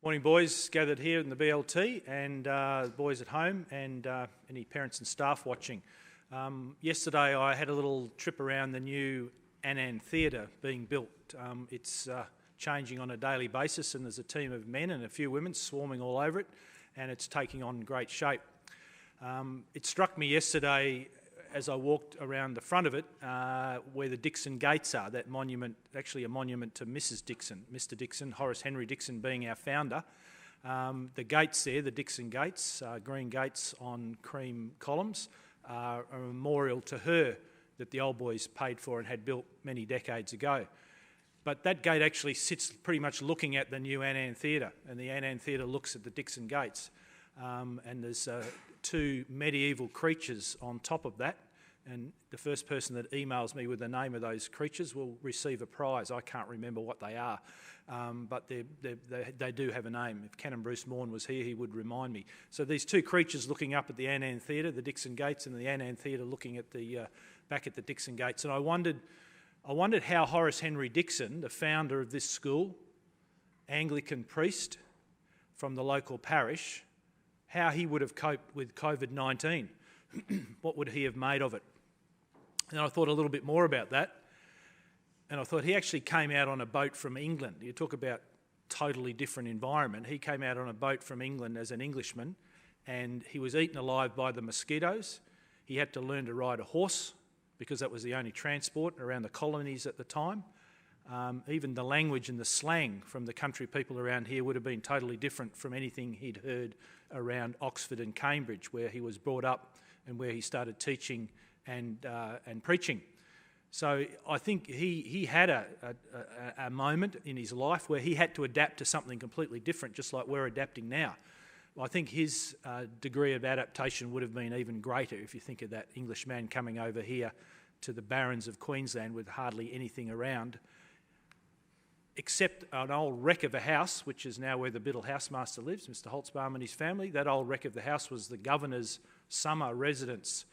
Morning, boys gathered here in the BLT, and the boys at home, and any parents and staff watching. Yesterday I had a little trip around the new Annan Theatre being built. It's changing on a daily basis, and there's a team of men and a few women swarming all over it, and it's taking on great shape. It struck me yesterday as I walked around the front of it, where the Dixon Gates are, that monument, actually a monument to Mrs. Dixon, Mr. Dixon, Horace Henry Dixon being our founder. The gates there, the Dixon Gates, green gates on cream columns, are a memorial to her that the old boys paid for and had built many decades ago. But that gate actually sits pretty much looking at the new Annan Theatre, and the Annan Theatre looks at the Dixon Gates. And there's two medieval creatures on top of that, and the first person that emails me with the name of those creatures will receive a prize. I can't remember what they are, but they do have a name. If Canon Bruce Morn was here, he would remind me. So these two creatures looking up at the Annan Theatre, the Dixon Gates, and the Annan Theatre looking at the back at the Dixon Gates, and I wondered how Horace Henry Dixon, the founder of this school, Anglican priest from the local parish, how he would have coped with COVID-19. What would he have made of it? And I thought a little bit more about that, and I thought he actually came out on a boat from England. You talk about totally different environment. He came out on a boat from England as an Englishman, and he was eaten alive by the mosquitoes. He had to learn to ride a horse because that was the only transport around the colonies at the time. Even the language and the slang from the country people around here would have been totally different from anything he'd heard around Oxford and Cambridge, where he was brought up and where he started teaching and preaching. So I think he had a moment in his life where he had to adapt to something completely different, just like we're adapting now. I think his degree of adaptation would have been even greater if you think of that Englishman coming over here to the Barrens of Queensland with hardly anything around, except an old wreck of a house, which is now where the Biddle housemaster lives, Mr. Holtzbaum and his family. That old wreck of the house was the governor's summer residence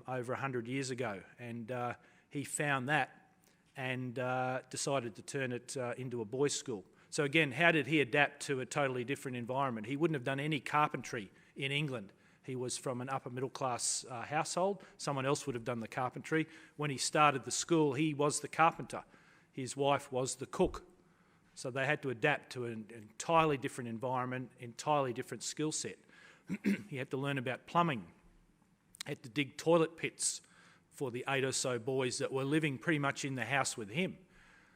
over 100 years ago, and he found that and decided to turn it into a boys' school. So again, how did he adapt to a totally different environment? He wouldn't have done any carpentry in England. He was from an upper middle class household. Someone else would have done the carpentry. When he started the school, he was the carpenter. His wife was the cook. So they had to adapt to an entirely different environment, entirely different skill set. He had to learn about plumbing, had to dig toilet pits for the 8 or so boys that were living pretty much in the house with him.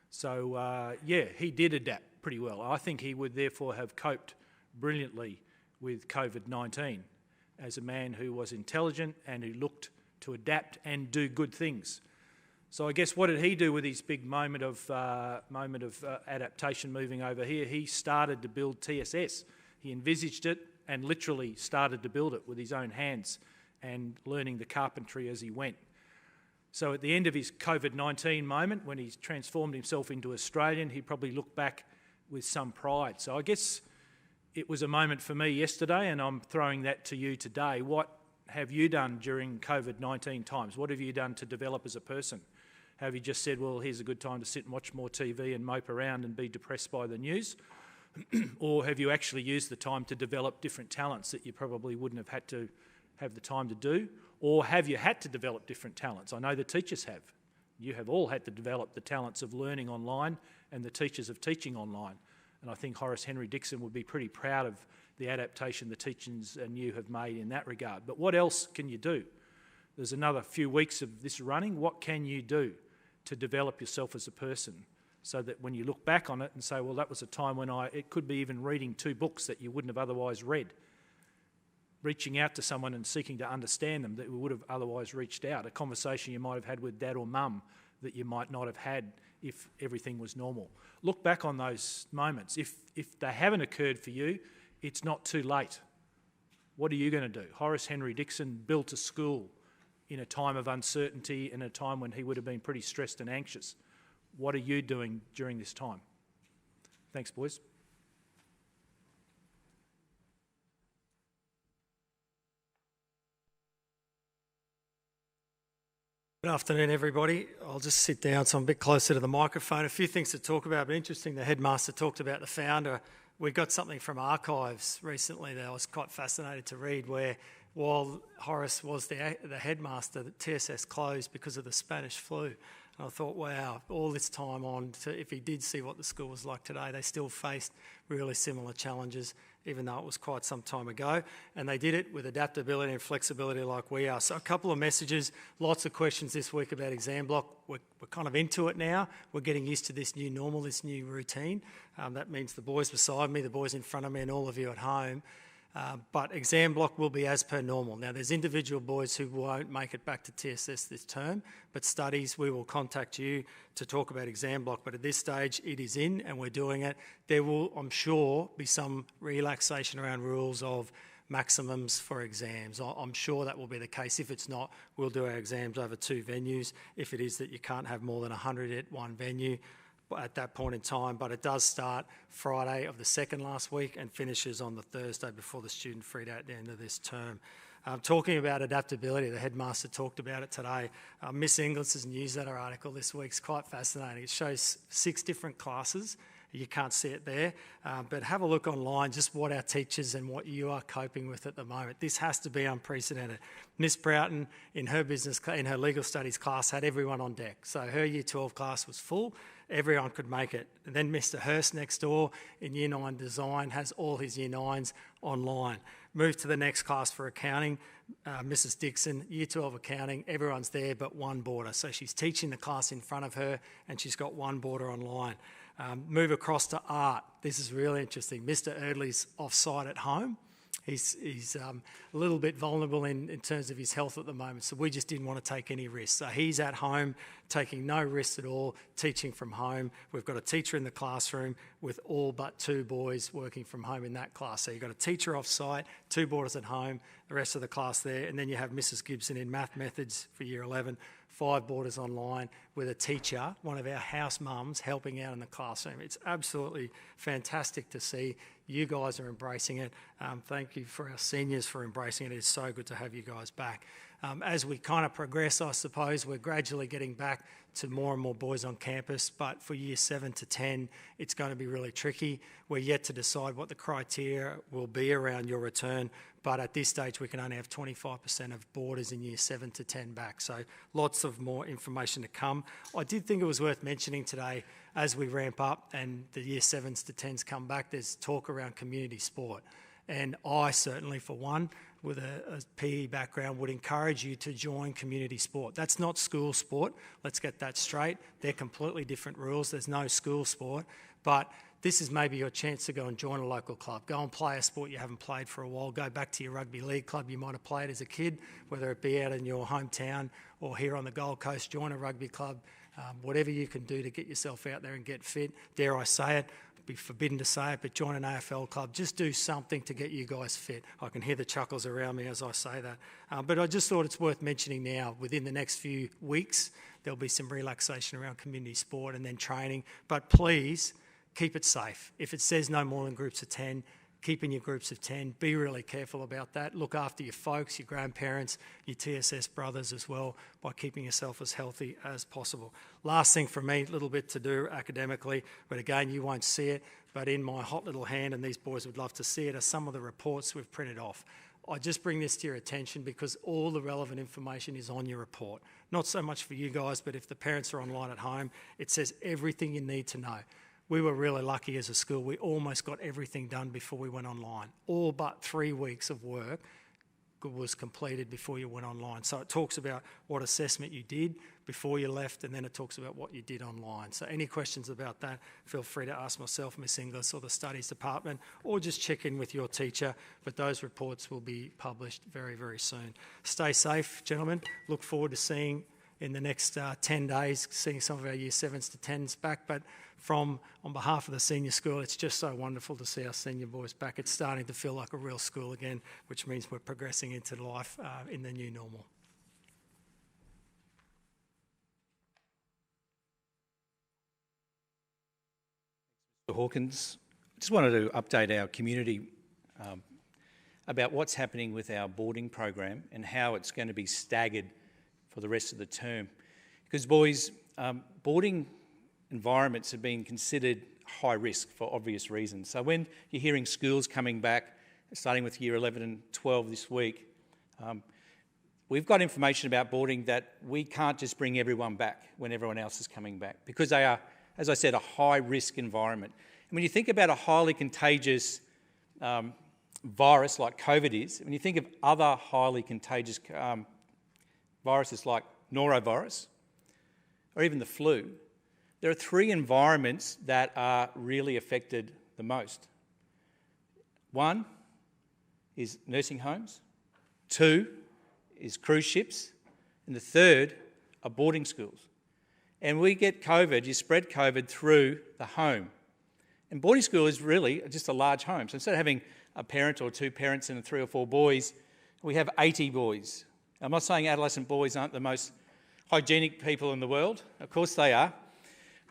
So yeah, he did adapt pretty well. I think he would therefore have coped brilliantly with COVID-19 as a man who was intelligent and who looked to adapt and do good things. So I guess what did he do with his big moment of adaptation moving over here? He started to build TSS. He envisaged it and literally started to build it with his own hands and learning the carpentry as he went. So at the end of his COVID-19 moment, when he transformed himself into Australian, he probably looked back with some pride. So I guess it was a moment for me yesterday, and I'm throwing that to you today. What have you done during COVID-19 times? What have you done to develop as a person? Have you just said, well, here's a good time to sit and watch more TV and mope around and be depressed by the news? Or have you actually used the time to develop different talents that you probably wouldn't have had to have the time to do? Or have you had to develop different talents? I know the teachers have. You have all had to develop the talents of learning online and the teachers of teaching online. And I think Horace Henry Dixon would be pretty proud of the adaptation the teachers and you have made in that regard. But what else can you do? There's another few weeks of this running. What can you do to develop yourself as a person so that when you look back on it and say, well, that was a time when it could be even reading 2 books that you wouldn't have otherwise read, reaching out to someone and seeking to understand them that we would have otherwise reached out, a conversation you might have had with dad or mum that you might not have had if everything was normal. Look back on those moments. If they haven't occurred for you, it's not too late. What are you going to do? Horace Henry Dixon built a school in a time of uncertainty, in a time when he would have been pretty stressed and anxious. What are you doing during this time? Thanks, boys. Good afternoon, everybody. I'll just sit down so I'm a bit closer to the microphone. A few things to talk about, but interesting, the headmaster talked about the founder we got something from Archives recently that I was quite fascinated to read, where while Horace was the headmaster, the TSS closed because of the Spanish flu. And I thought, wow, all this time on, if he did see what the school was like today, they still faced really similar challenges, even though it was quite some time ago. And they did it with adaptability and flexibility like we are. So a couple of messages, lots of questions this week about exam block. We're kind of into it now. We're getting used to this new normal, this new routine. That means the boys beside me, the boys in front of me, and all of you at home. But exam block will be as per normal. Now, there's individual boys who won't make it back to TSS this term, but studies, we will contact you to talk about exam block. But at this stage, it is in and we're doing it. There will, I'm sure, be some relaxation around rules of maximums for exams. I'm sure that will be the case. If it's not, we'll do our exams over 2 venues. If it is that you can't have more than 100 at one venue, at that point in time, but it does start Friday of the second last week and finishes on the Thursday before the student freed out at the end of this term. Talking about adaptability, the headmaster talked about it today. Miss Inglis's newsletter article this week's quite fascinating. It shows 6 different classes. You can't see it there, but have a look online, just what our teachers and what you are coping with at the moment. This has to be unprecedented. Miss Broughton, in her legal studies class, had everyone on deck. So her Year 12 class was full. Everyone could make it. And then Mr. Hurst next door in Year 9 design has all his Year 9s online. Move to the next class for accounting. Mrs. Dixon, Year 12 accounting, everyone's there but one boarder. So she's teaching the class in front of her and she's got one boarder online. Move across to art. This is really interesting. Mr. Erdley's off-site at home. He's a little bit vulnerable in terms of his health at the moment, so we just didn't want to take any risks. So he's at home, taking no risks at all, teaching from home. We've got a teacher in the classroom with all but 2 boys working from home in that class. So you've got a teacher off-site, 2 boarders at home, the rest of the class there, and then you have Mrs. Gibson in math methods for Year 11, 5 boarders online with a teacher, one of our house mums, helping out in the classroom. It's absolutely fantastic to see. You guys are embracing it. Thank you for our seniors for embracing it. It's so good to have you guys back. As we kind of progress, I suppose, we're gradually getting back to more and more boys on campus, but for Year 7 to 10, it's going to be really tricky. We're yet to decide what the criteria will be around your return, but at this stage we can only have 25% of boarders in Year 7 to 10 back, so lots of more information to come. I did think it was worth mentioning today, as we ramp up and the Year 7s to 10s come back, there's talk around community sport. And I certainly, for one, with a PE background, would encourage you to join community sport. That's not school sport. Let's get that straight. They're completely different rules. There's no school sport. But this is maybe your chance to go and join a local club. Go and play a sport you haven't played for a while. Go back to your rugby league club you might have played as a kid, whether it be out in your hometown or here on the Gold Coast. Join a rugby club. Whatever you can do to get yourself out there and get fit. Dare I say it, be forbidden to say it, but join an AFL club. Just do something to get you guys fit. I can hear the chuckles around me as I say that. But I just thought it's worth mentioning now. Within the next few weeks, there'll be some relaxation around community sport and then training. But please, keep it safe. If it says no more than groups of 10, keep in your groups of 10. Be really careful about that. Look after your folks, your grandparents, your TSS brothers as well, by keeping yourself as healthy as possible. Last thing from me, a little bit to do academically, but again, you won't see it, but in my hot little hand, and these boys would love to see it, are some of the reports we've printed off. I just bring this to your attention because all the relevant information is on your report. Not so much for you guys, but if the parents are online at home, it says everything you need to know. We were really lucky as a school. We almost got everything done before we went online. All but 3 weeks of work was completed before you went online. So it talks about what assessment you did before you left, and then it talks about what you did online. So any questions about that, feel free to ask myself, Miss Inglis, or the Studies Department, or just check in with your teacher. But those reports will be published very, very soon. Stay safe, gentlemen. Look forward to seeing in the next 10 days, seeing some of our Year 7s to 10s back. But on behalf of the senior school, it's just so wonderful to see our senior boys back. It's starting to feel like a real school again, which means we're progressing into life in the new normal. Mr. Hawkins, I just wanted to update our community about what's happening with our boarding program and how it's going to be staggered for the rest of the term. Because boys, boarding environments have been considered high risk for obvious reasons. So when you're hearing schools coming back, starting with year 11 and 12 this week, we've got information about boarding that we can't just bring everyone back when everyone else is coming back, because they are, as I said, a high-risk environment. And when you think about a highly contagious virus like COVID is, when you think of other highly contagious viruses like norovirus or even the flu, there are 3 environments that are really affected the most. 1 is nursing homes, 2 is cruise ships, and the 3rd are boarding schools. And we get COVID, you spread COVID through the home. And boarding school is really just a large home. So instead of having a parent or 2 parents and 3 or 4 boys, we have 80 boys. I'm not saying adolescent boys aren't the most hygienic people in the world. Of course they are.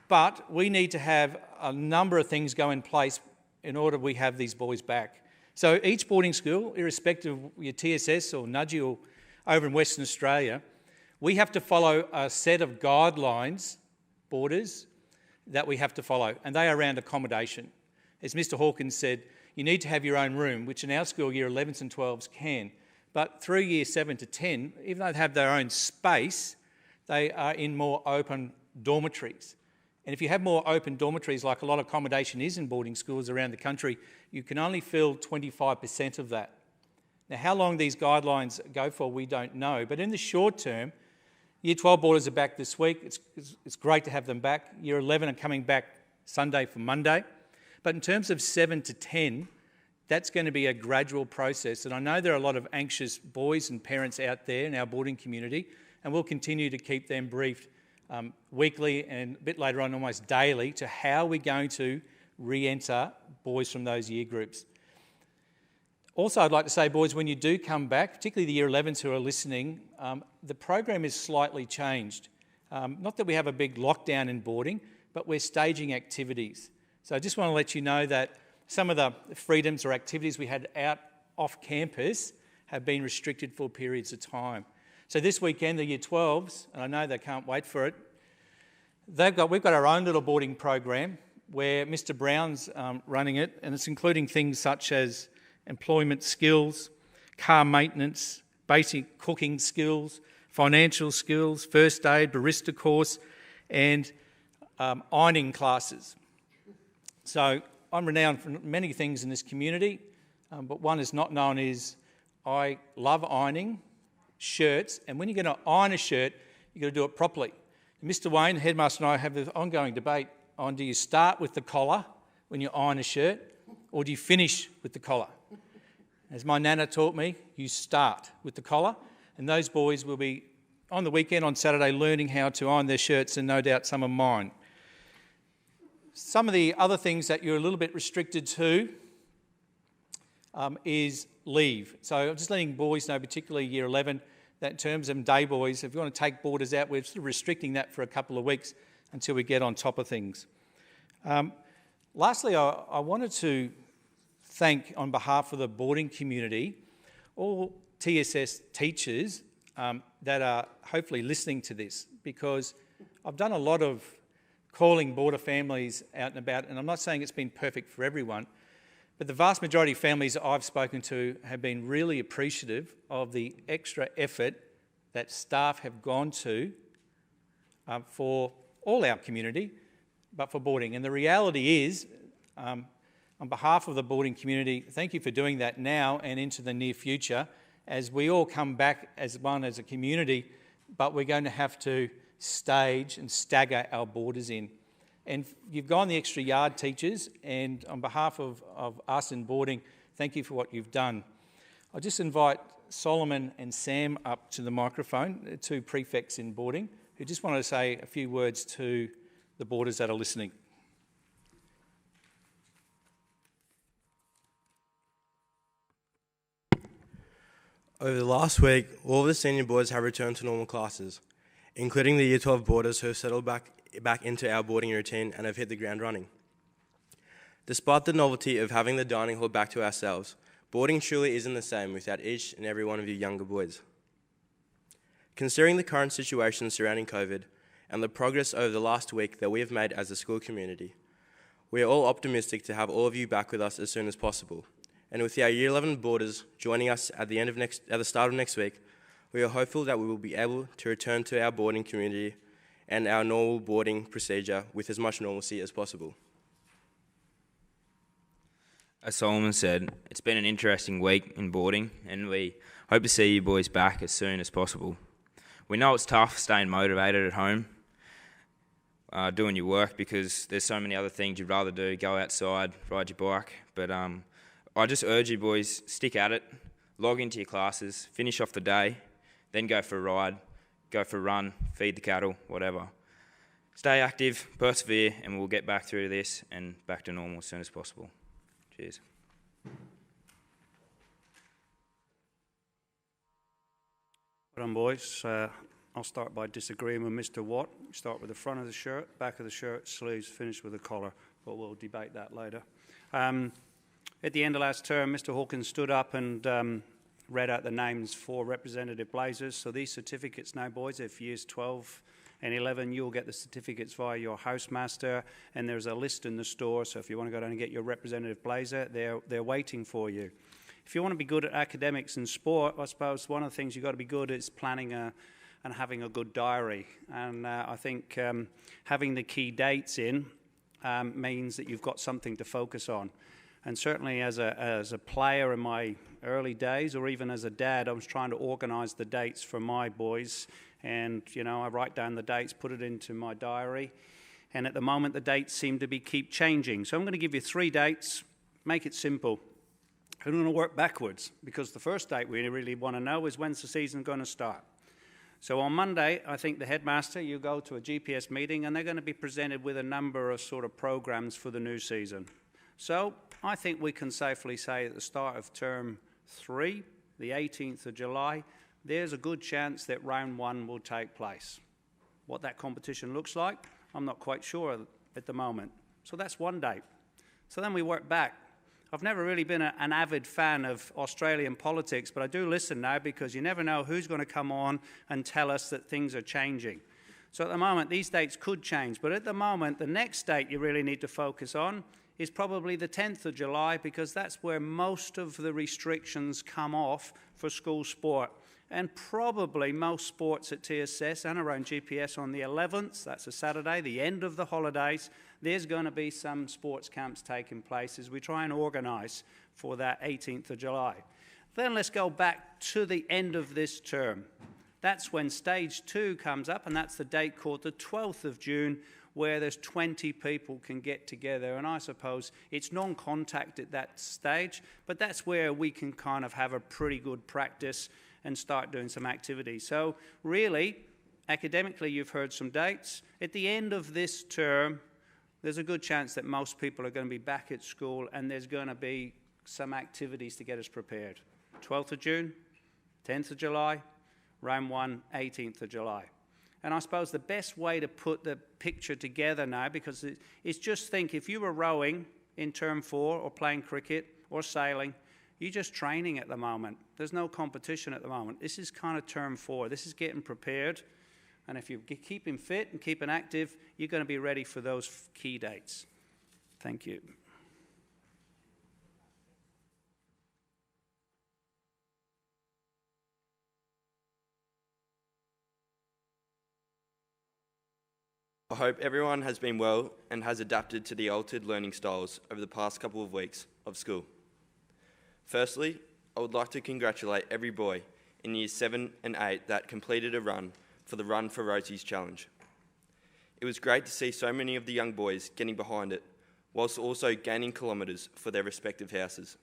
But we need to have a number of things go in place in order we have these boys back. So each boarding school, irrespective of your TSS or Nudgee or over in Western Australia, we have to follow a set of guidelines, borders, that we have to follow, and they are around accommodation. As Mr Hawkins said, you need to have your own room, which in our school, year 11s and 12s can. But through year 7 to 10, even though they have their own space, they are in more open dormitories. And if you have more open dormitories, like a lot of accommodation is in boarding schools around the country, you can only fill 25% of that. Now, how long these guidelines go for, we don't know. But in the short term, Year 12 boarders are back this week. It's great to have them back. Year 11 are coming back Sunday for Monday. But in terms of 7 to 10, that's going to be a gradual process. And I know there are a lot of anxious boys and parents out there in our boarding community, and we'll continue to keep them briefed weekly and a bit later on almost daily to how we're going to re-enter boys from those year groups. Also, I'd like to say, boys, when you do come back, particularly the Year 11s who are listening, the program is slightly changed. Not that we have a big lockdown in boarding, but we're staging activities. So I just want to let you know that some of the freedoms or activities we had out off campus have been restricted for periods of time. So this weekend, the Year 12s, and I know they can't wait for it, we've got our own little boarding program where Mr Brown's running it, and it's including things such as employment skills, car maintenance, basic cooking skills, financial skills, first aid, barista course, and ironing classes. So I'm renowned for many things in this community, but one is not known is I love ironing shirts, and when you're going to iron a shirt, you've got to do it properly. And Mr Wayne, the headmaster, and I have this ongoing debate on do you start with the collar when you iron a shirt, or do you finish with the collar? As my nana taught me, you start with the collar, and those boys will be on the weekend, on Saturday, learning how to iron their shirts, and no doubt some of mine. Some of the other things that you're a little bit restricted to is leave. So I'm just letting boys know, particularly Year 11, that in terms of day boys, if you want to take boarders out, we're sort of restricting that for a couple of weeks until we get on top of things. Lastly, I wanted to thank, on behalf of the boarding community, all TSS teachers that are hopefully listening to this, because I've done a lot of calling boarder families out and about, and I'm not saying it's been perfect for everyone, but the vast majority of families I've spoken to have been really appreciative of the extra effort that staff have gone to for all our community, but for boarding. And the reality is, on behalf of the boarding community, thank you for doing that now and into the near future as we all come back as a community, but we're going to have to stage and stagger our boarders in. And you've gone the extra yard, teachers, and on behalf of us in boarding, thank you for what you've done. I'll just invite Solomon and Sam up to the microphone, the 2 prefects in boarding, who just wanted to say a few words to the boarders that are listening. Over the last week, all of the senior boarders have returned to normal classes, including the Year 12 boarders who have settled back into our boarding routine and have hit the ground running. Despite the novelty of having the dining hall back to ourselves, boarding truly isn't the same without each and every one of you younger boys. Considering the current situation surrounding COVID and the progress over the last week that we have made as a school community, We are all optimistic to have all of you back with us as soon as possible. And with our Year 11 boarders joining us at the start of next week, we are hopeful that we will be able to return to our boarding community and our normal boarding procedure with as much normalcy as possible. As Solomon said, it's been an interesting week in boarding, and we hope to see you boys back as soon as possible. We know it's tough staying motivated at home, doing your work, because there's so many other things you'd rather do, go outside, ride your bike. But I just urge you boys, stick at it, log into your classes, finish off the day, then go for a ride, go for a run, feed the cattle, whatever. Stay active, persevere, and we'll get back through this and back to normal as soon as possible. Cheers. Well done, boys. I'll start by disagreeing with Mr. Watt. Start with the front of the shirt, back of the shirt, sleeves, finish with the collar, but we'll debate that later. At the end of last term, Mr. Hawkins stood up and read out the names for representative blazers. So these certificates now, boys, if years 12 and 11, you'll get the certificates via your housemaster, and there's a list in the store, so if you want to go down and get your representative blazer, they're waiting for you. If you want to be good at academics and sport, I suppose one of the things you've got to be good at is planning and having a good diary. And I think having the key dates in means that you've got something to focus on. And certainly as a player in my early days, or even as a dad, I was trying to organise the dates for my boys. And, you know, I write down the dates, put it into my diary. And at the moment, the dates seem to keep changing. So I'm going to give you 3 dates, make it simple. I'm going to work backwards, because the first date we really want to know is when's the season going to start. So on Monday, I think the headmaster, you go to a GPS meeting, and they're going to be presented with a number of sort of programs for the new season. So I think we can safely say at the start of term 3, the 18th of July, there's a good chance that round 1 will take place. What that competition looks like, I'm not quite sure at the moment. So that's one date. So then we work back. I've never really been an avid fan of Australian politics, but I do listen now, because you never know who's going to come on and tell us that things are changing. So at the moment, these dates could change. But at the moment, the next date you really need to focus on is probably the 10th of July, because that's where most of the restrictions come off for school sport. And probably most sports at TSS and around GPS on the 11th, that's a Saturday, the end of the holidays, there's going to be some sports camps taking place as we try and organise for that 18th of July. Then let's go back to the end of this term. That's when stage 2 comes up, and that's the date called the 12th of June, where there's 20 people can get together. And I suppose it's non-contact at that stage, but that's where we can kind of have a pretty good practice and start doing some activities. So really, academically, you've heard some dates. At the end of this term, there's a good chance that most people are going to be back at school, and there's going to be some activities to get us prepared. 12th of June, 10th of July, round 1, 18th of July. And I suppose the best way to put the picture together now, because it's just think, if you were rowing in term 4 or playing cricket or sailing, you're just training at the moment. There's no competition at the moment. This is kind of term 4. This is getting prepared. And if you keep him fit and keep him active, you're going to be ready for those key dates. Thank you. I hope everyone has been well and has adapted to the altered learning styles over the past couple of weeks of school. Firstly, I would like to congratulate every boy in years 7 and 8 that completed a run for the Run for Rosie's Challenge. It was great to see so many of the young boys getting behind it, whilst also gaining kilometres for their respective houses.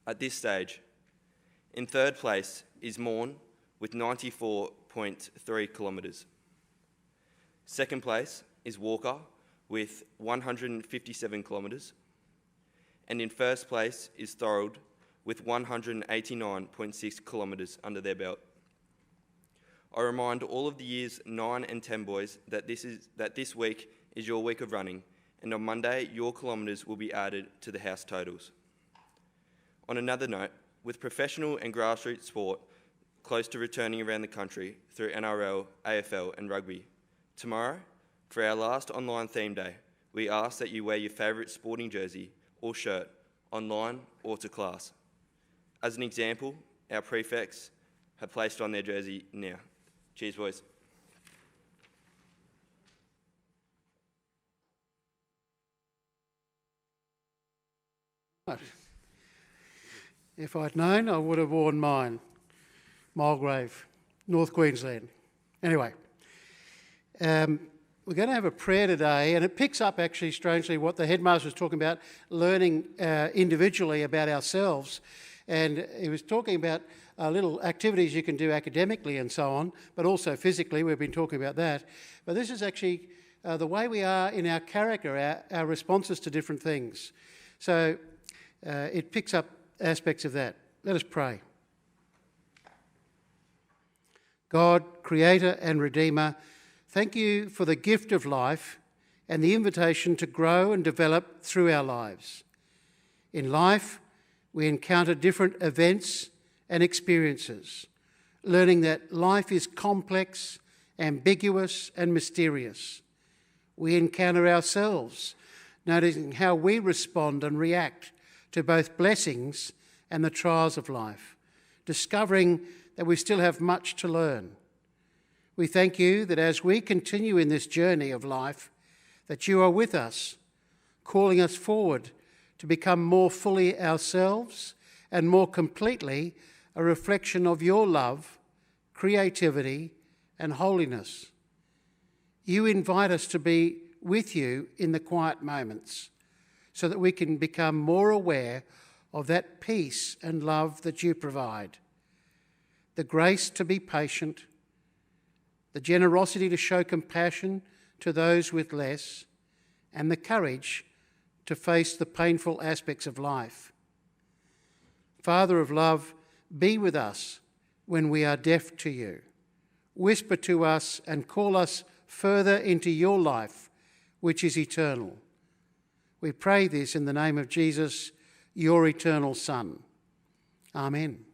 At this stage, in 3rd place is Morn with 94.3 kilometres. 2nd place is Walker with 157 kilometres. And in 1st place is Thorold with 189.6 kilometres under their belt. I remind all of the years 9 and 10 boys that this week is your week of running, and on Monday your kilometres will be added to the house totals. On another note, with professional and grassroots sport close to returning around the country through NRL, AFL and rugby, tomorrow, for our last online theme day, we ask that you wear your favourite sporting jersey or shirt online or to class. As an example, our prefects have placed on their jersey now. Cheers, boys. If I'd known, I would have worn mine. Mulgrave, North Queensland. Anyway, we're going to have a prayer today, and it picks up actually strangely what the headmaster was talking about, learning individually about ourselves. And he was talking about little activities you can do academically and so on, but also physically. We've been talking about that. But this is actually the way we are in our character, our responses to different things. So it picks up aspects of that. Let us pray. God, Creator and Redeemer, thank you for the gift of life and the invitation to grow and develop through our lives. In life, we encounter different events and experiences, learning that life is complex, ambiguous and mysterious. We encounter ourselves, noticing how we respond and react to both blessings and the trials of life, discovering that we still have much to learn. We thank you that as we continue in this journey of life, that you are with us, calling us forward to become more fully ourselves and more completely a reflection of your love, creativity, and holiness. You invite us to be with you in the quiet moments so that we can become more aware of that peace and love that you provide. The grace to be patient, the generosity to show compassion to those with less, and the courage to face the painful aspects of life. Father of love, be with us when we are deaf to you. Whisper to us and call us further into your life, which is eternal. We pray this in the name of Jesus, your eternal Son. Amen.